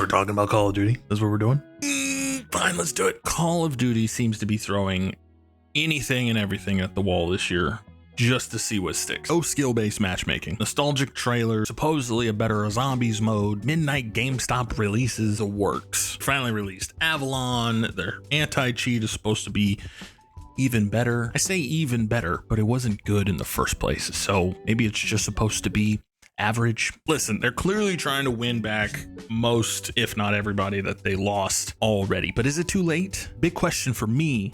start talking about Call of Duty? That's what we're doing? Fine, let's do it. Call of Duty seems to be throwing anything and everything at the wall this year just to see what sticks. Oh, skill-based matchmaking, nostalgic trailer, supposedly a better zombies mode, midnight GameStop releases, the works. Finally released Avalon. Their anti-cheat is supposed to be even better. I say even better, but it wasn't good in the first place, so maybe it's just supposed to be average. Listen, they're clearly trying to win back most, if not everybody, that they lost already. But is it too late? Big question for me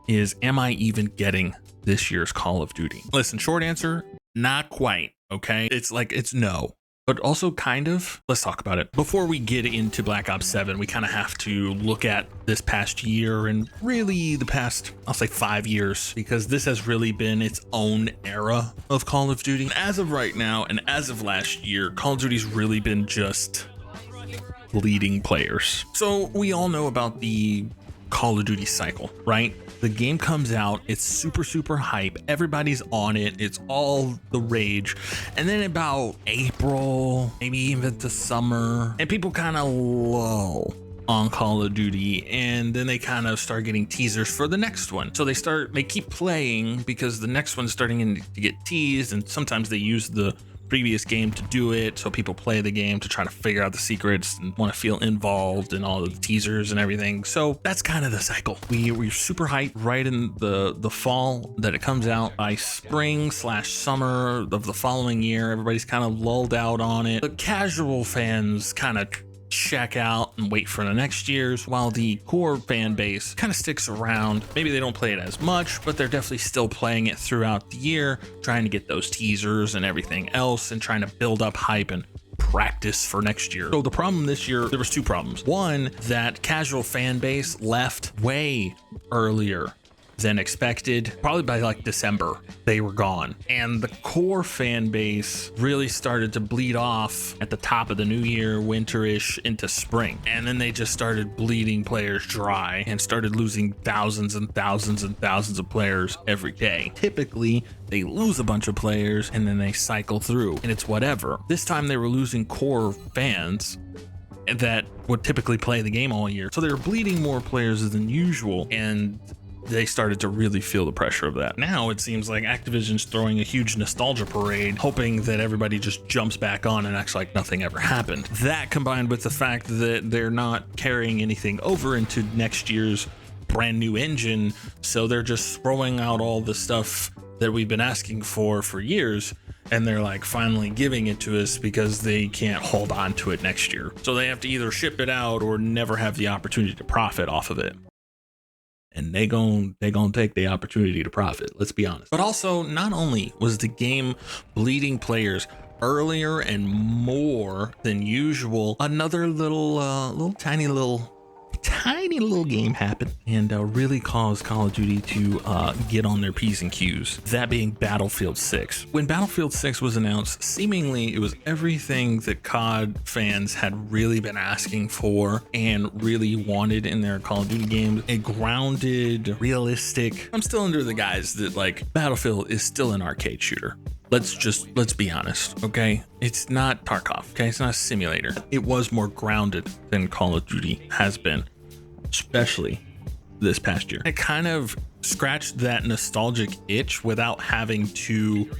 is, am I even getting this year's Call of Duty? Listen, short answer, not quite, okay? It's no, but also kind of. Let's talk about it. Before we get into Black Ops 7, we kind of have to look at this past year and really the past, I'll say 5 years, because this has really been its own era of Call of Duty. As of right now, and as of last year, Call of Duty's really been just bleeding players. So we all know about the Call of Duty cycle, right? The game comes out, it's super hype, everybody's on it, it's all the rage, and then about April, maybe even to summer, and people kind of lull on Call of Duty, and then they kind of start getting teasers for the next one. So they keep playing because the next one's starting to get teased, and sometimes they use the previous game to do it, so people play the game to try to figure out the secrets and want to feel involved in all the teasers and everything. So that's kind of the cycle. We're super hyped right in the fall that it comes out. By spring/summer of the following year, everybody's kind of lulled out on it. The casual fans kind of check out and wait for the next year's, while the core fan base kind of sticks around. Maybe they don't play it as much, but they're definitely still playing it throughout the year, trying to get those teasers and everything else and trying to build up hype and practice for next year. So the problem this year, there was two problems. One, that casual fan base left way earlier than expected. Probably by like December, they were gone. And the core fan base really started to bleed off at the top of the new year, winterish into spring. And then they just started bleeding players dry and started losing thousands and thousands and thousands of players every day. Typically, they lose a bunch of players and then they cycle through, and it's whatever. This time they were losing core fans that would typically play the game all year. So they were bleeding more players than usual, and they started to really feel the pressure of that. Now it seems like Activision's throwing a huge nostalgia parade, hoping that everybody just jumps back on and acts like nothing ever happened. That combined with the fact that they're not carrying anything over into next year's brand new engine, so they're just throwing out all the stuff that we've been asking for years, and they're like finally giving it to us because they can't hold on to it next year. So they have to either ship it out or never have the opportunity to profit off of it. And they gon' take the opportunity to profit, let's be honest. But also, not only was the game bleeding players earlier and more than usual, another tiny little game happened and really caused Call of Duty to get on their P's and Q's. That being Battlefield 6. When Battlefield 6 was announced, seemingly it was everything that COD fans had really been asking for and really wanted in their Call of Duty games. A grounded, realistic. I'm still under the guise that like Battlefield is still an arcade shooter. Let's be honest, okay? It's not Tarkov, okay? It's not a simulator. It was more grounded than Call of Duty has been, especially this past year. It kind of scratched that nostalgic itch without having to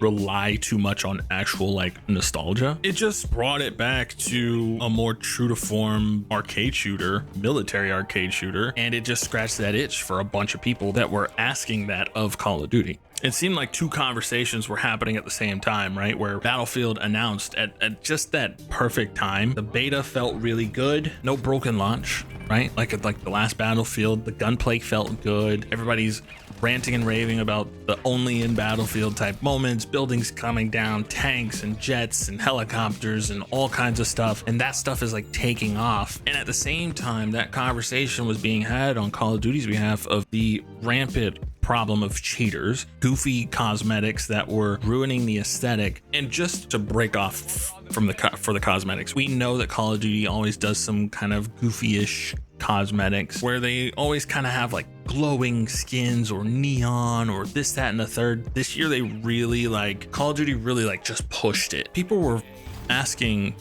rely too much on actual like nostalgia. It just brought it back to a more true to form arcade shooter, military arcade shooter, and it just scratched that itch for a bunch of people that were asking that of Call of Duty. It seemed like two conversations were happening at the same time, right? Where Battlefield announced at just that perfect time. The beta felt really good. No broken launch, right? Like the last Battlefield, the gunplay felt good. Everybody's ranting and raving about the only in Battlefield type moments, buildings coming down, tanks and jets and helicopters and all kinds of stuff. And that stuff is like taking off. And at the same time, that conversation was being had on Call of Duty's behalf of the rampant problem of cheaters, goofy cosmetics that were ruining the aesthetic. And just to break off from for the cosmetics, we know that Call of Duty always does some kind of goofy-ish cosmetics where they always kind of have like glowing skins or neon or this, that, and the third. This year they really Call of Duty really just pushed it. People were asking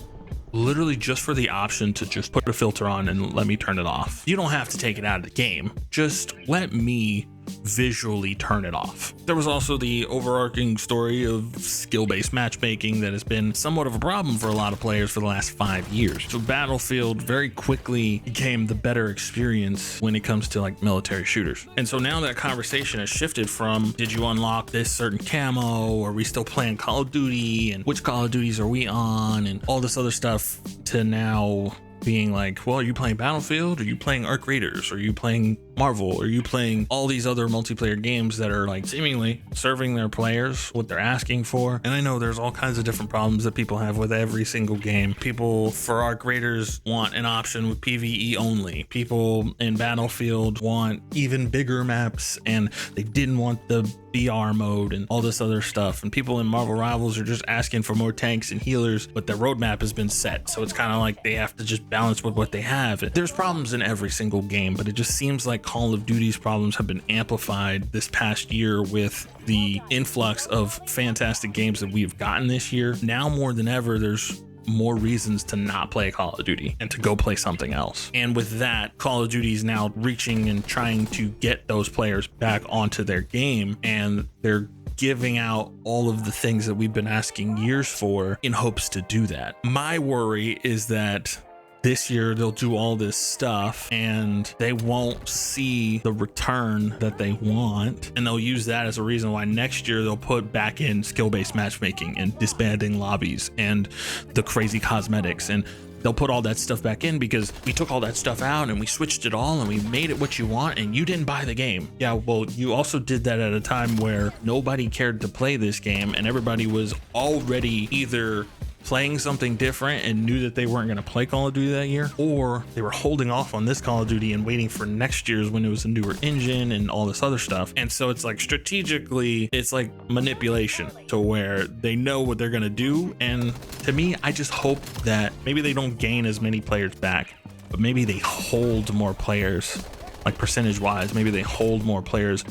literally just for the option to just put a filter on and let me turn it off. You don't have to take it out of the game. Just let me visually turn it off. There was also the overarching story of skill-based matchmaking that has been somewhat of a problem for a lot of players for the last 5 years. So Battlefield very quickly became the better experience when it comes to like military shooters. And so now that conversation has shifted from, did you unlock this certain camo? Are we still playing Call of Duty? And which Call of Duties are we on? And all this other stuff, to now being like, well, are you playing Battlefield? Are you playing Arc Raiders? Are you playing Marvel? Are you playing all these other multiplayer games that are like seemingly serving their players what they're asking for? And I know there's all kinds of different problems that people have with every single game. People for Arc Raiders want an option with PvE only. People in Battlefield want even bigger maps, and they didn't want the BR mode and all this other stuff. And people in Marvel Rivals are just asking for more tanks and healers, but their roadmap has been set. So it's kind of like they have to just balance with what they have. There's problems in every single game, but it just seems like Call of Duty's problems have been amplified this past year with the influx of fantastic games that we've gotten this year. Now more than ever, there's more reasons to not play Call of Duty and to go play something else. And with that, Call of Duty is now reaching and trying to get those players back onto their game, and they're giving out all of the things that we've been asking years for in hopes to do that. My worry is that this year they'll do all this stuff and they won't see the return that they want, and they'll use that as a reason why next year they'll put back in skill-based matchmaking and disbanding lobbies and the crazy cosmetics, and they'll put all that stuff back in because we took all that stuff out and we switched it all and we made it what you want and you didn't buy the game. Yeah, well, you also did that at a time where nobody cared to play this game and everybody was already either playing something different and knew that they weren't going to play Call of Duty that year, or they were holding off on this Call of Duty and waiting for next year's when it was a newer engine and all this other stuff. And so it's like strategically, it's like manipulation to where they know what they're going to do. And to me, I just hope that maybe they don't gain as many players back, but maybe they hold more players, like percentage wise, maybe they hold more players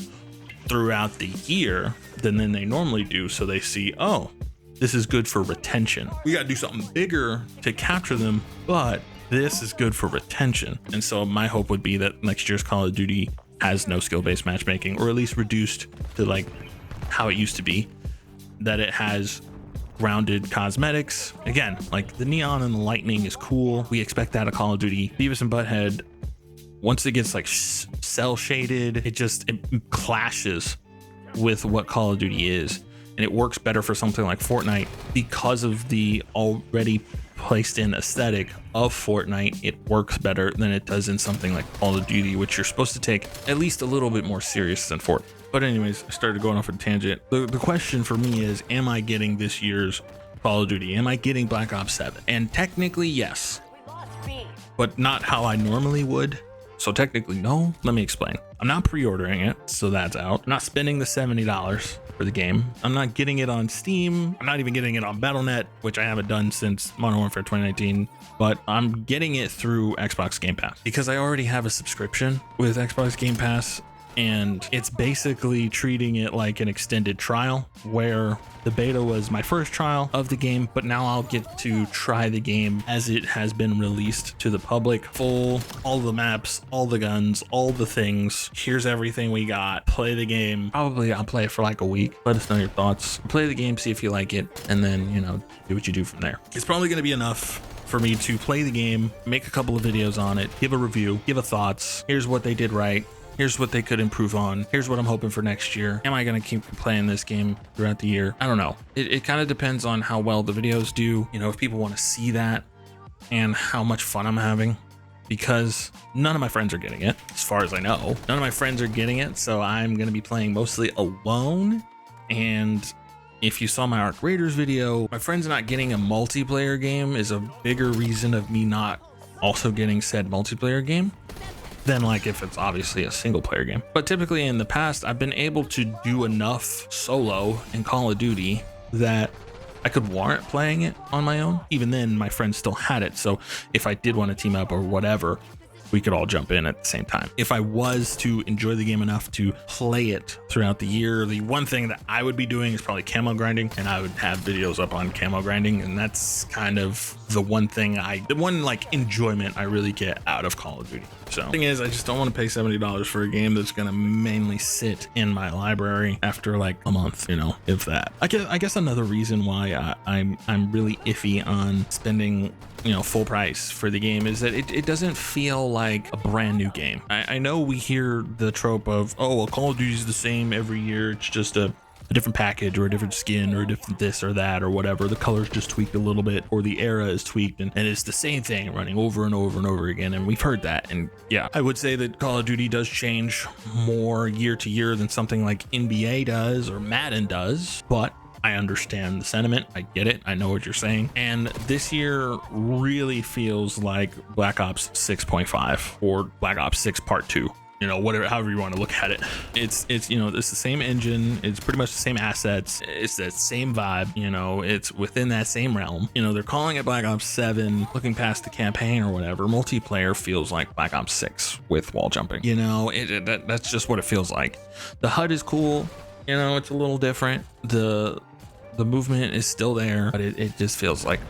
throughout the year than they normally do. So they see, oh, this is good for retention. We got to do something bigger to capture them, but this is good for retention. And so my hope would be that next year's Call of Duty has no skill-based matchmaking, or at least reduced to like how it used to be, that it has grounded cosmetics. Again, like the neon and the lightning is cool. We expect that of Call of Duty. Beavis and Butthead, once it gets like cell shaded, it clashes with what Call of Duty is. And it works better for something like Fortnite because of the already placed in aesthetic of Fortnite. It works better than it does in something like Call of Duty, which you're supposed to take at least a little bit more serious than Fortnite. But anyways, I started going off a tangent. The question for me is, am I getting this year's Call of Duty? Am I getting Black Ops 7? And technically, yes, but not how I normally would. So technically, no. Let me explain. I'm not pre-ordering it, so that's out. I'm not spending the $70 for the game. I'm not getting it on Steam. I'm not even getting it on Battle.net, which I haven't done since Modern Warfare 2019, but I'm getting it through Xbox Game Pass because I already have a subscription with Xbox Game Pass, and it's basically treating it like an extended trial where the beta was my first trial of the game, but now I'll get to try the game as it has been released to the public. Full, all the maps, all the guns, all the things. Here's everything we got. Play the game. Probably I'll play it for like a week. Let us know your thoughts. Play the game, see if you like it, and then, you know, do what you do from there. It's probably going to be enough for me to play the game, make a couple of videos on it, give a review, give a thoughts. Here's what they did right. Here's what they could improve on. Here's what I'm hoping for next year. Am I going to keep playing this game throughout the year? I don't know. It kind of depends on how well the videos do. You know, if people want to see that and how much fun I'm having, because none of my friends are getting it, as far as I know. None of my friends are getting it, so I'm going to be playing mostly alone. And if you saw my Arc Raiders video, my friends not getting a multiplayer game is a bigger reason of me not also getting said multiplayer game than like if it's obviously a single player game. But typically in the past, I've been able to do enough solo in Call of Duty that I could warrant playing it on my own. Even then, my friends still had it. So if I did want to team up or whatever, we could all jump in at the same time. If I was to enjoy the game enough to play it throughout the year, the one thing that I would be doing is probably camo grinding, and I would have videos up on camo grinding, and that's kind of the one like enjoyment I really get out of Call of Duty. So the thing is, I just don't want to pay $70 for a game that's going to mainly sit in my library after like a month, if that. I guess another reason why I'm really iffy on spending full price for the game is that it doesn't feel like a brand new game. I know we hear the trope of, oh, well, Call of Duty is the same every year. It's just a different package or a different skin or a different this or that or whatever. The color's just tweaked a little bit, or the era is tweaked, and it's the same thing running over and over and over again. And we've heard that. And yeah, I would say that Call of Duty does change more year to year than something like NBA does or Madden does, but I understand the sentiment. I get it. I know what you're saying. And this year really feels like Black Ops 6.5 or Black Ops 6 Part 2. Whatever, however you want to look at it. It's it's the same engine. It's pretty much the same assets. It's that same vibe. It's within that same realm. They're calling it Black Ops 7. Looking past the campaign or whatever, multiplayer feels like Black Ops 6 with wall jumping. That's just what it feels like. The HUD is cool. It's a little different. The movement is still there, but it just feels like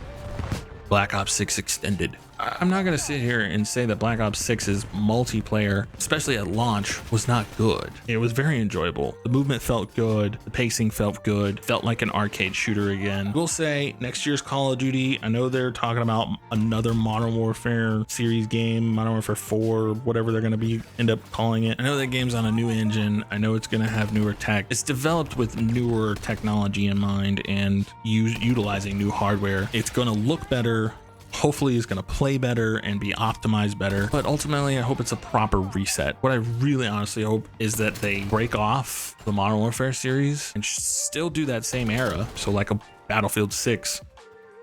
Black Ops 6 extended. I'm not gonna sit here and say that Black Ops 6's multiplayer, especially at launch, was not good. It was very enjoyable. The movement felt good. The pacing felt good. Felt like an arcade shooter again. We'll say next year's Call of Duty, I know they're talking about another Modern Warfare series game, Modern Warfare 4, whatever they're gonna end up calling it. I know that game's on a new engine. I know it's gonna have newer tech. It's developed with newer technology in mind and utilizing new hardware. It's gonna look better. Hopefully it's going to play better and be optimized better, but ultimately I hope it's a proper reset. What I really honestly hope is that they break off the Modern Warfare series and still do that same era, so like a Battlefield 6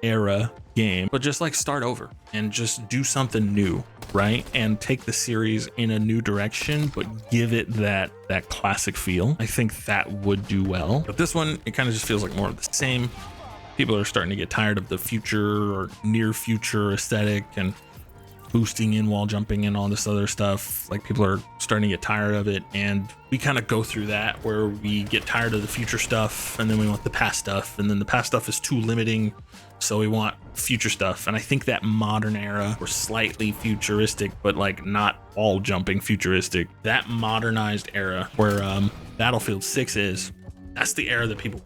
era game, but just like start over and just do something new, right? And take the series in a new direction, but give it that classic feel. I think that would do well. But this one, it kind of just feels like more of the same. People are starting to get tired of the future or near future aesthetic and boosting in wall jumping and all this other stuff. Like, people are starting to get tired of it, and we kind of go through that where we get tired of the future stuff and then we want the past stuff, and then the past stuff is too limiting, so we want future stuff. And I think that modern era, or slightly futuristic but like not all jumping futuristic, that modernized era where Battlefield 6 is, that's the era that people,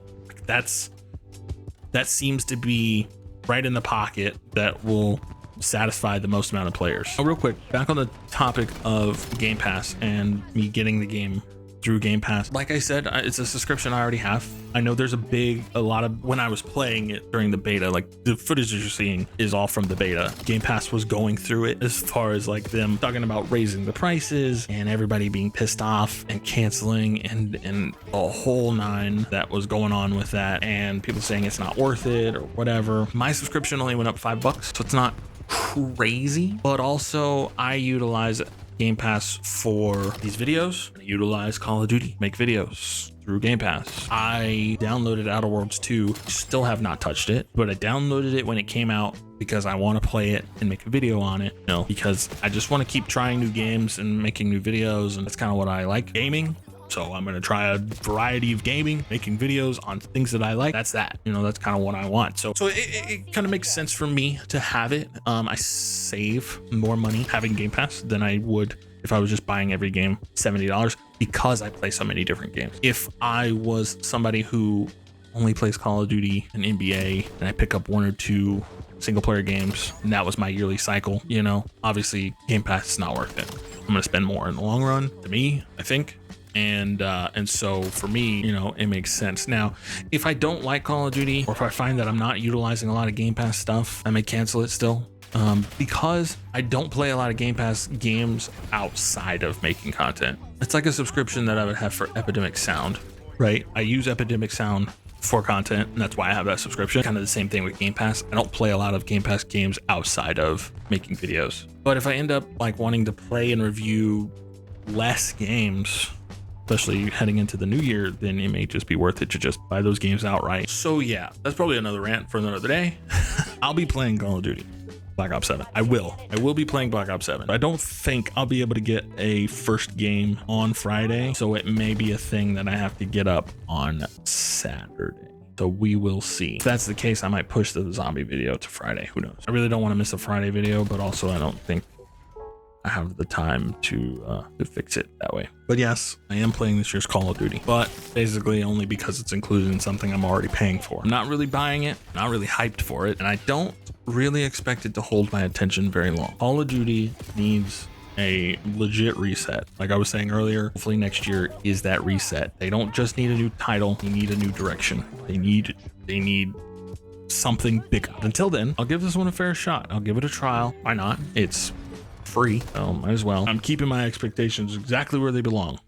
that seems to be right in the pocket that will satisfy the most amount of players. Oh, real quick, back on the topic of Game Pass and me getting the game through Game Pass. Like I said, it's a subscription I already have. I know there's a lot of, when I was playing it during the beta, like the footage that you're seeing is all from the beta. Game Pass was going through it as far as like them talking about raising the prices and everybody being pissed off and canceling and a whole nine that was going on with that, and people saying it's not worth it or whatever. My subscription only went up $5, so it's not crazy, but also I utilize Game Pass for these videos. I utilize Call of Duty, make videos through Game Pass. I downloaded Outer Worlds 2, still have not touched it, but I downloaded it when it came out because I want to play it and make a video on it, because I just want to keep trying new games and making new videos, and that's kind of what I like, gaming. So I'm going to try a variety of gaming, making videos on things that I like. That's that, that's kind of what I want. So it kind of makes sense for me to have it. I save more money having Game Pass than I would if I was just buying every game $70 because I play so many different games. If I was somebody who only plays Call of Duty and NBA and I pick up one or two single player games and that was my yearly cycle, obviously Game Pass is not worth it. I'm going to spend more in the long run, to me, I think. And so for me, it makes sense. Now, if I don't like Call of Duty, or if I find that I'm not utilizing a lot of Game Pass stuff, I may cancel it still. Because I don't play a lot of Game Pass games outside of making content. It's like a subscription that I would have for Epidemic Sound, right? I use Epidemic Sound for content, and that's why I have that subscription. Kind of the same thing with Game Pass. I don't play a lot of Game Pass games outside of making videos. But if I end up like wanting to play and review less games, especially heading into the new year, then it may just be worth it to just buy those games outright. So yeah, that's probably another rant for another day. I'll be playing Call of Duty Black Ops 7. I will be playing Black Ops 7. I don't think I'll be able to get a first game on Friday, so it may be a thing that I have to get up on Saturday. So we will see. If that's the case, I might push the zombie video to Friday. Who knows? I really don't want to miss a Friday video, but also I don't think I have the time to fix it that way. But yes, I am playing this year's Call of Duty, but basically only because it's included in something I'm already paying for. I'm not really buying it, not really hyped for it, and I don't really expect it to hold my attention very long. Call of Duty needs a legit reset. Like I was saying earlier, hopefully next year is that reset. They don't just need a new title, they need a new direction. They need something big. Until then, I'll give this one a fair shot. I'll give it a trial. Why not? It's free, so might as well. I'm keeping my expectations exactly where they belong.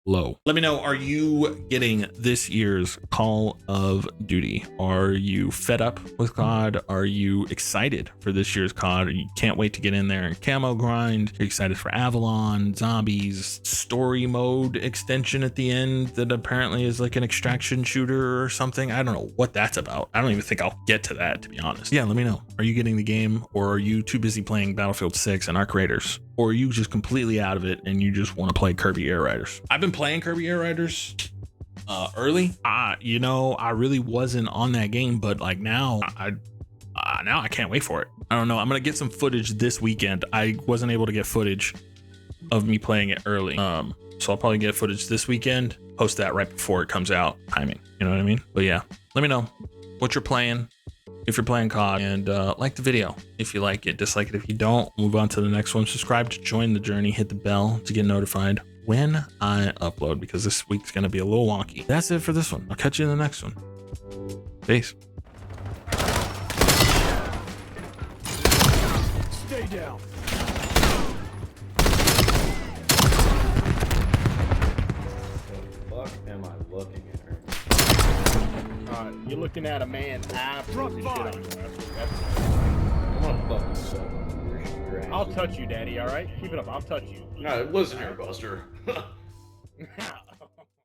Low. Let me know, are you getting this year's Call of Duty? Are you fed up with COD? Are you excited for this year's COD? You can't wait to get in there and camo grind? You're excited for Avalon, zombies, story mode extension at the end that apparently is like an extraction shooter or something? I don't know what that's about. I don't even think I'll get to that, to be honest. Yeah, let me know. Are you getting the game, or are you too busy playing Battlefield 6 and Arc Raiders? Or are you just completely out of it and you just want to play Kirby Air Riders? I've been playing Kirby Air Riders early. You know, I really wasn't on that game, but like now I can't wait for it. I don't know. I'm gonna get some footage this weekend. I wasn't able to get footage of me playing it early, so I'll probably get footage this weekend. Post that right before it comes out. Timing, you know what I mean? But yeah, let me know what you're playing, if you're playing COD, and like the video if you like it, dislike it if you don't. Move on to the next one. Subscribe to join the journey, hit the bell to get notified when I upload, because this week's gonna be a little wonky. That's it for this one. I'll catch you in the next one. Peace. Stay down. Fuck am I looking at her? You're looking at a man absolutely shit on you. I'm gonna fucking suck. Your ass. I'll touch you, Daddy, alright? Keep it up, I'll touch you. No, listen here, Buster.